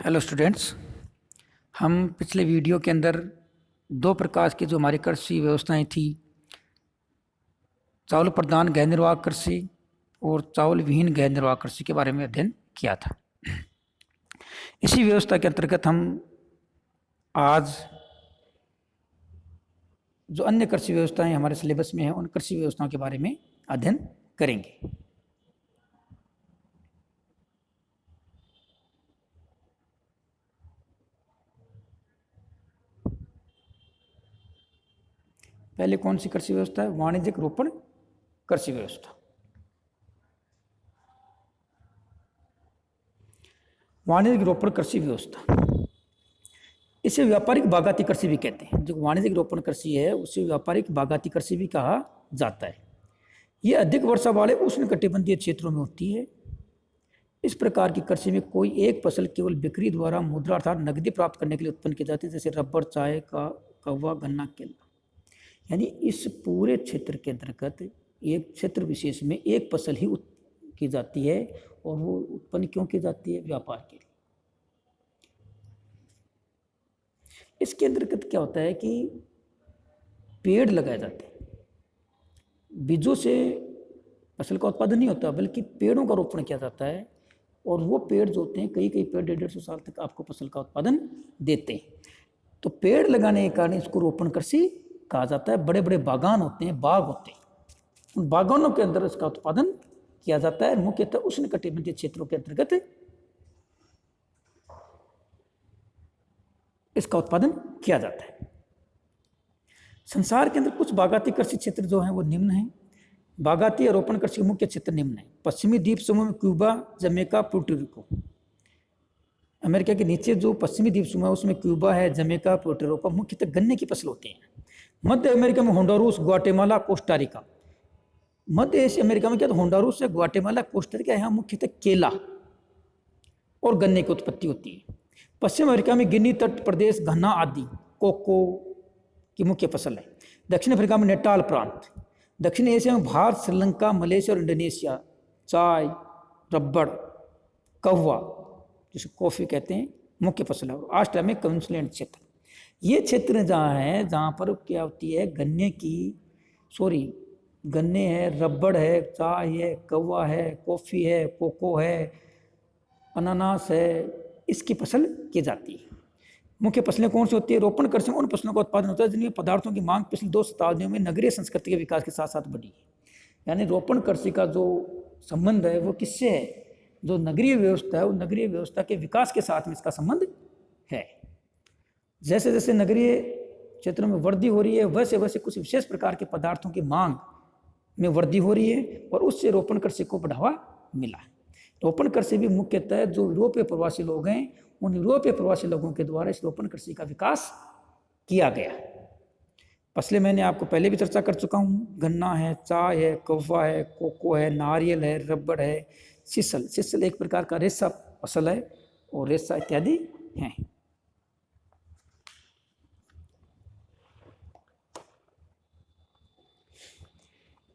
Hello students, हम पिछले video के अंदर दो प्रकार की जो हमारी कृषि व्यवस्थाएं थी, चावल प्रधान गैर निर्वाह कृषि और चावल विहीन गैर निर्वाह कृषि के बारे में अध्ययन किया था। इसी व्यवस्था के अंतर्गत हम आज जो अन्य कृषि व्यवस्थाएं हमारे सिलेबस में हैं उन कृषि व्यवस्थाओं के बारे में अध्ययन करेंगे। पहले कौन सी कृषि व्यवस्था है? वाणिज्यिक रोपण कृषि व्यवस्था। वाणिज्यिक रोपण कृषि व्यवस्था, इसे व्यापारिक बागाती कृषि भी कहते हैं। जो वाणिज्यिक रोपण कृषि है उसे व्यापारिक बागाती कृषि भी कहा जाता है। ये अधिक वर्षा वाले उष्णकटिबंधीय क्षेत्रों में होती है। इस प्रकार की कृषि में कोई एक फसल केवल बिक्री द्वारा मुद्रा अर्थात नकदी प्राप्त करने के लिए उत्पन्न की जाती है, जैसे रबर, चाय का कौवा, गन्ना, केला। यानी इस पूरे क्षेत्र के अंतर्गत एक क्षेत्र विशेष में एक फसल ही की जाती है, और वो उत्पन्न क्यों की जाती है? व्यापार के लिए। इसके अंतर्गत क्या होता है कि पेड़ लगाए जाते हैं। बीजों से फसल का उत्पादन नहीं होता, बल्कि पेड़ों का रोपण किया जाता है, और वो पेड़ जो होते हैं कई पेड़ 150 साल तक आपको फसल का उत्पादन देते हैं। तो पेड़ लगाने के कारण इसको रोपण कृषि कहा जाता है। बड़े बड़े बागान होते हैं, बाग होते हैं, उन बागानों के अंदर इसका उत्पादन किया जाता है। मुख्यतः उष्णकटिबंधीय क्षेत्रों के अंतर्गत इसका उत्पादन किया जाता है। संसार के अंदर कुछ बागाती कृषि क्षेत्र जो हैं वो निम्न हैं। बागाती या रोपण कृषि के मुख्य क्षेत्र निम्न हैं। पश्चिमी द्वीप समूह में क्यूबा, जमैका, पुर्टो रिको। अमेरिका के नीचे जो पश्चिमी द्वीप समूह है उसमें क्यूबा है, जमैका, पुर्टो रिको। मुख्यतः गन्ने की फसल होती है। मध्य अमेरिका में होंडुरास, ग्वाटेमाला, कोस्टा रिका। मध्य एशिया अमेरिका में क्या? तो होंडुरास है, ग्वाटेमाला, कोस्टा रिका। यहाँ मुख्यतः केला और गन्ने की उत्पत्ति होती है। पश्चिम अमेरिका में गिनी तट प्रदेश, घना आदि, कोको की मुख्य फसल है। दक्षिण अफ्रीका में नेटाल प्रांत। दक्षिण एशिया में भारत, श्रीलंका, मलेशिया और इंडोनेशिया चाय, रबड़, कौवा जिसे कॉफी कहते हैं मुख्य फसल है। ऑस्ट्रेलिया में क्वींसलैंड क्षेत्र। ये क्षेत्र जहाँ है जहाँ पर क्या होती है? गन्ने है, रबड़ है, चाय है, कौवा है, कॉफ़ी है, कोको है, अनानास है, इसकी फसल की जाती है। मुख्य फसलें कौन सी होती है? रोपण कृषि में उन फसलों का उत्पादन होता है जिनमें पदार्थों की मांग पिछली 2 शताब्दियों में नगरीय संस्कृति के विकास के साथ साथ बढ़ी है। यानी रोपण कृषि का जो संबंध है वो किससे है? जो नगरीय व्यवस्था है, वो नगरीय व्यवस्था के विकास के साथ में इसका संबंध है। जैसे जैसे नगरीय क्षेत्रों में वृद्धि हो रही है, वैसे वैसे कुछ विशेष प्रकार के पदार्थों की मांग में वृद्धि हो रही है, और उससे रोपण कृषि को बढ़ावा मिला है। रोपण कृषि भी मुख्यतः जो यूरोपीय प्रवासी लोग हैं, उन यूरोपीय प्रवासी लोगों के द्वारा इस रोपण कृषि का विकास किया गया। फसलें मैंने आपको पहले भी चर्चा कर चुका हूँ। गन्ना है, चाय है, कौवा है, कोको है, नारियल है, रबड़ है, सिसल एक प्रकार का रेशा फसल है, और रेशा इत्यादि हैं।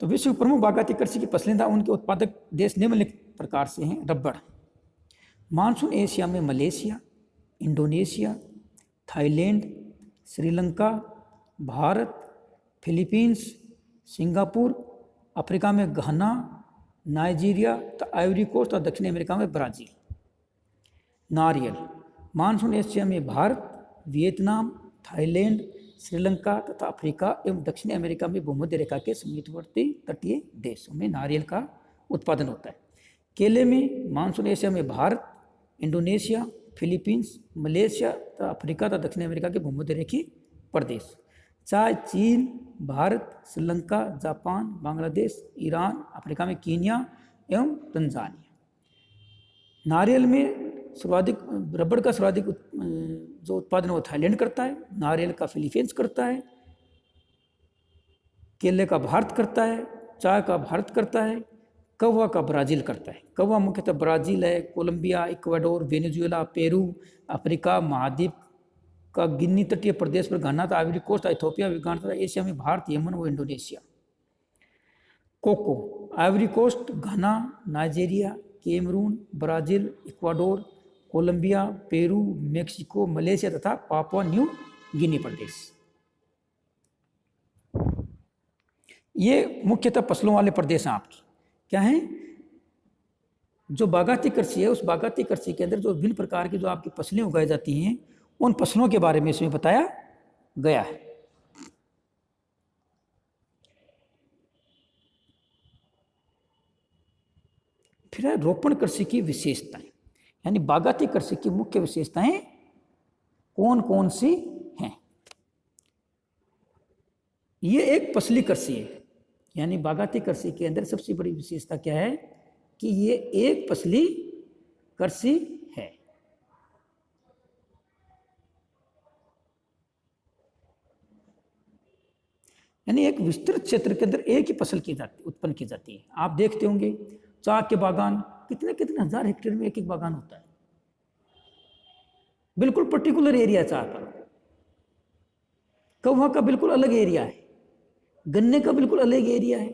तो विश्व प्रमुख बागाती कृषि की फसलें था, उनके उत्पादक देश निम्नलिखित प्रकार से हैं। रबड़। मानसून एशिया में Malaysia, Indonesia, Thailand, Sri Lanka, Bharat, Philippines, Singapore, Africa में घाना, नाइजीरिया, आइवरी कोस्ट और दक्षिण अमेरिका में ब्राज़ील। नारियल। मानसून एशिया में भारत, वियतनाम, थाईलैंड, श्रीलंका तथा अफ्रीका एवं दक्षिण अमेरिका में भूमध्य रेखा के समीपवर्ती तटीय देशों में नारियल का उत्पादन होता है। केले में मानसून एशिया में भारत, इंडोनेशिया, फिलीपींस, मलेशिया तथा अफ्रीका तथा दक्षिण अमेरिका के भूमध्य रेखीय प्रदेश। चाय चीन, Bharat, Sri Lanka, Japan, Bangladesh, Iran, Africa में कीनिया एवं तंजानिया। नारियल में रबड़ का सर्वाधिक जो उत्पादन वो थाईलैंड करता है, नारियल का फिलीपींस करता है, केले का भारत करता है, चाय का भारत करता है, कौवा का ब्राज़ील करता है। कौवा मुख्यतः ब्राज़ील है, Colombia, Ecuador, Venezuela, Peru, Africa महाद्वीप का गिनी तटीय प्रदेश पर Ghana, Ivory Coast, Ethiopia, Uganda, Asia में भारत, यमन व Indonesia. Cocoa. Ivory Coast, Ghana, Nigeria, Cameroon, Brazil, Ecuador, Colombia, Peru, Mexico, Malaysia तथा पापुआ न्यू गिनी प्रदेश। ये मुख्यतः फसलों वाले प्रदेश हैं आपके। क्या हैं? जो बागाती कृषि है, उस बागाती कृषि के अंदर जो विभिन्न प्रकार की जो आपकी फसलें उगाई जाती हैं, उन फसलों के बारे में इसमें बताया गया है। फिर है रोपण कृषि की विशेषताएं, यानी बागाती कृषि की मुख्य विशेषताएं कौन कौन सी हैं। ये एक फसली कृषि है, यानी बागाती कृषि के अंदर सबसे बड़ी विशेषता क्या है कि ये एक फसली कृषि है। यानी एक विस्तृत क्षेत्र के अंदर एक ही फसल की जाती उत्पन्न की जाती है। आप देखते होंगे चाय के बागान कितने कितने हजार हेक्टेयर में एक एक बागान होता है, बिल्कुल पर्टिकुलर एरिया चाय का। कौवा का बिल्कुल अलग एरिया है, गन्ने का बिल्कुल अलग एरिया है,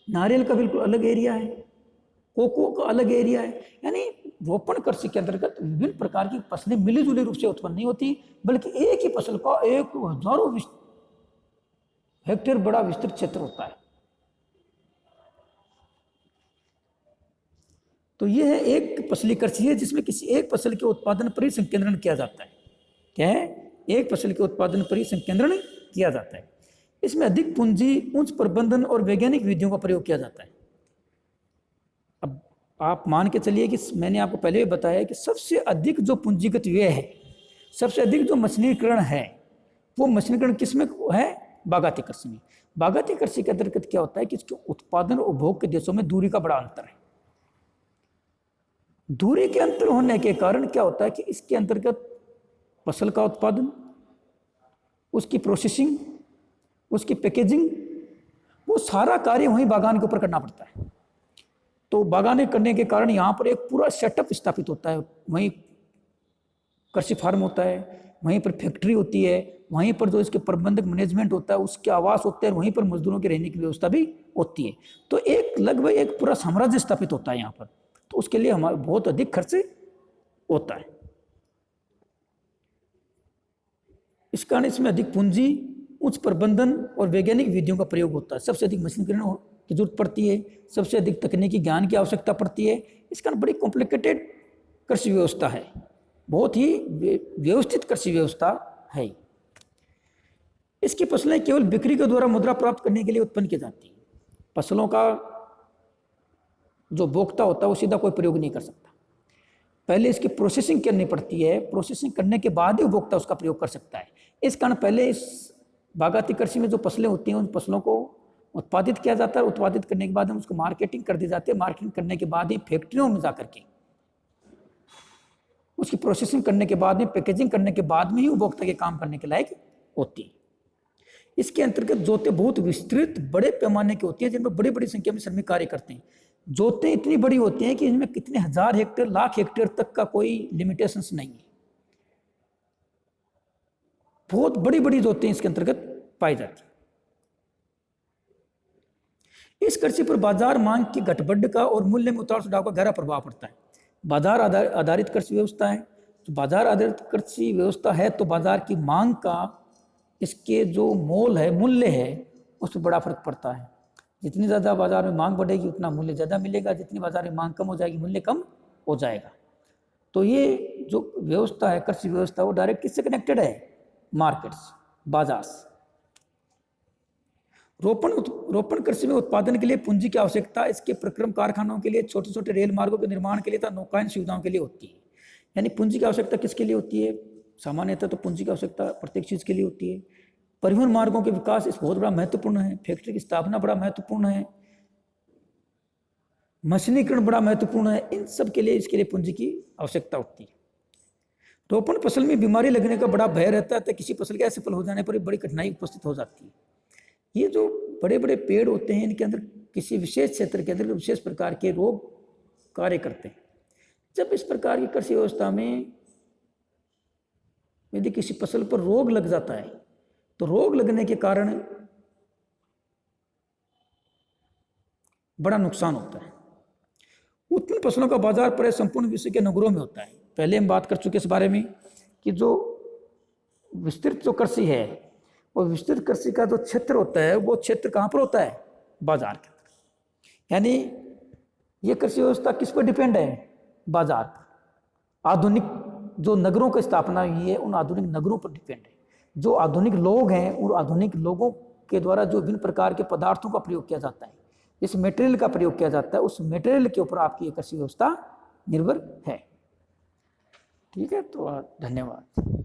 नारियल का बिल्कुल अलग एरिया है, कोको का अलग एरिया है। यानी रोपण कृषि के अंतर्गत विभिन्न प्रकार की फसलें मिली जुली रूप से उत्पन्न नहीं होती, बल्कि एक ही फसल का एक हजारों हेक्टेयर बड़ा विस्तृत क्षेत्र होता है। तो यह है एक फसली कृषि है जिसमें किसी एक फसल के उत्पादन पर ही संकेंद्रण किया जाता है। क्या है? एक फसल के उत्पादन पर ही संकेंद्रण किया जाता है। इसमें अधिक पूंजी, उच्च प्रबंधन और वैज्ञानिक विधियों का प्रयोग किया जाता है। अब आप मान के चलिए कि मैंने आपको पहले भी बताया कि सबसे अधिक जो पूंजीगत व्यय है, सबसे अधिक जो मशीनीकरण है, वो मशीनीकरण किस में है? बागाती कृषि में। बागाती कृषि के अंतर्गत क्या होता है कि इसके उत्पादन और उपभोग के देशों में दूरी का बड़ा अंतर है। दूरी के अंतर होने के कारण क्या होता है कि इसके अंतर्गत फसल का उत्पादन, उसकी प्रोसेसिंग, उसकी पैकेजिंग, वो सारा कार्य वहीं बागान के ऊपर करना पड़ता है। तो बागाने करने के कारण यहाँ पर एक पूरा सेटअप स्थापित होता है। वहीं कृषि फार्म होता है, वहीं पर फैक्ट्री होती है, वहीं पर जो इसके प्रबंधक मैनेजमेंट होता है, उसके आवास होते हैं, वहीं पर मजदूरों के रहने की व्यवस्था भी होती है। तो एक लगभग एक पूरा साम्राज्य स्थापित होता है यहाँ पर। तो उसके लिए हमारा बहुत अधिक खर्च होता है। इस कारण इसमें अधिक पूंजी, उच्च प्रबंधन और वैज्ञानिक विधियों का प्रयोग होता है। सबसे अधिक मशीनीकरण की जरूरत पड़ती है, सबसे अधिक तकनीकी ज्ञान की आवश्यकता पड़ती है। इस कारण बड़ी कॉम्प्लिकेटेड कृषि व्यवस्था है, बहुत ही व्यवस्थित कृषि व्यवस्था है। इसकी फसलें केवल बिक्री के द्वारा मुद्रा प्राप्त करने के लिए उत्पन्न की जाती है। फसलों का जो भोक्ता होता है वो सीधा कोई प्रयोग नहीं कर सकता, पहले इसकी प्रोसेसिंग करनी पड़ती है। प्रोसेसिंग करने के बाद ही उपभोक्ता उसका प्रयोग कर सकता है। इस कारण पहले इस बागाती कृषि में जो फसलें होती हैं, उन फसलों को उत्पादित किया जाता है। उत्पादित करने के बाद हम उसको मार्केटिंग कर दी जाती है। मार्केटिंग करने के बाद ही फैक्ट्रियों में जाकर के उसकी प्रोसेसिंग करने के बाद में, पैकेजिंग करने के बाद में ही उपभोक्ता के काम करने के लायक होती है। इसके अंतर्गत जोतें बहुत विस्तृत बड़े पैमाने की होती हैं, जिनमें बड़ी बड़ी संख्या में श्रमिक कार्य करते हैं। जोतें इतनी बड़ी होती हैं कि इनमें कितने हजार हेक्टेयर, लाख हेक्टेयर तक का कोई लिमिटेशंस नहीं है। बहुत बड़ी बड़ी जोतें इसके अंतर्गत पाई जाती हैं। इस कृषि पर बाजार मांग की घटबढ़ का और मूल्य में उतार चढ़ाव का गहरा प्रभाव पड़ता है। बाजार आधारित कृषि व्यवस्था है, तो बाजार आधारित कृषि व्यवस्था है तो बाजार की मांग का, इसके जो मोल है, मूल्य है, उस पर बड़ा फर्क पड़ता है। जितनी ज़्यादा बाजार में मांग बढ़ेगी उतना मूल्य ज़्यादा मिलेगा, जितनी बाजार में मांग कम हो जाएगी मूल्य कम हो जाएगा। तो ये जो व्यवस्था है, कृषि व्यवस्था, वो डायरेक्ट किससे कनेक्टेड है? मार्केट्स, बाजार। रोपण कृषि में उत्पादन के लिए पूंजी की आवश्यकता इसके प्रक्रम कारखानों के लिए, छोटे छोटे रेल मार्गों के निर्माण के लिए तथा नौकायन सुविधाओं के लिए होती है। यानी पूंजी की आवश्यकता किसके लिए होती है? सामान्यतः तो पूंजी की आवश्यकता प्रत्येक चीज़ के लिए होती है। परिवहन मार्गों के विकास इस बहुत बड़ा महत्वपूर्ण है। फैक्ट्री की स्थापना बड़ा महत्वपूर्ण है। मशीनीकरण बड़ा महत्वपूर्ण है। इन सब के लिए, इसके लिए पूंजी की आवश्यकता होती है। रोपण फसल में बीमारी लगने का बड़ा भय रहता है, तो किसी फसल के असफल हो जाने पर बड़ी कठिनाई उपस्थित हो जाती है। ये जो बड़े बड़े पेड़ होते हैं, इनके अंदर किसी विशेष क्षेत्र के अंदर विशेष प्रकार के रोग कार्य करते हैं। जब इस प्रकार की कृषि व्यवस्था में यदि किसी फसल पर रोग लग जाता है, तो रोग लगने के कारण बड़ा नुकसान होता है। उत्पन्न फसलों का बाजार प्राय संपूर्ण विश्व के नगरों में होता है। पहले हम बात कर चुके इस बारे में कि जो विस्तृत जो कृषि है, वो विस्तृत कृषि का जो क्षेत्र होता है वो क्षेत्र कहाँ पर होता है? बाजार के अंदर। यानी ये कृषि व्यवस्था किस पर डिपेंड है? बाजार पर। आधुनिक जो नगरों की स्थापना हुई है उन आधुनिक नगरों पर डिपेंड है। जो आधुनिक लोग हैं उन आधुनिक लोगों के द्वारा जो विभिन्न प्रकार के पदार्थों का प्रयोग किया जाता है, जिस मटेरियल का प्रयोग किया जाता है, उस मटेरियल के ऊपर आपकी कृषि व्यवस्था निर्भर है। ठीक है, तो धन्यवाद।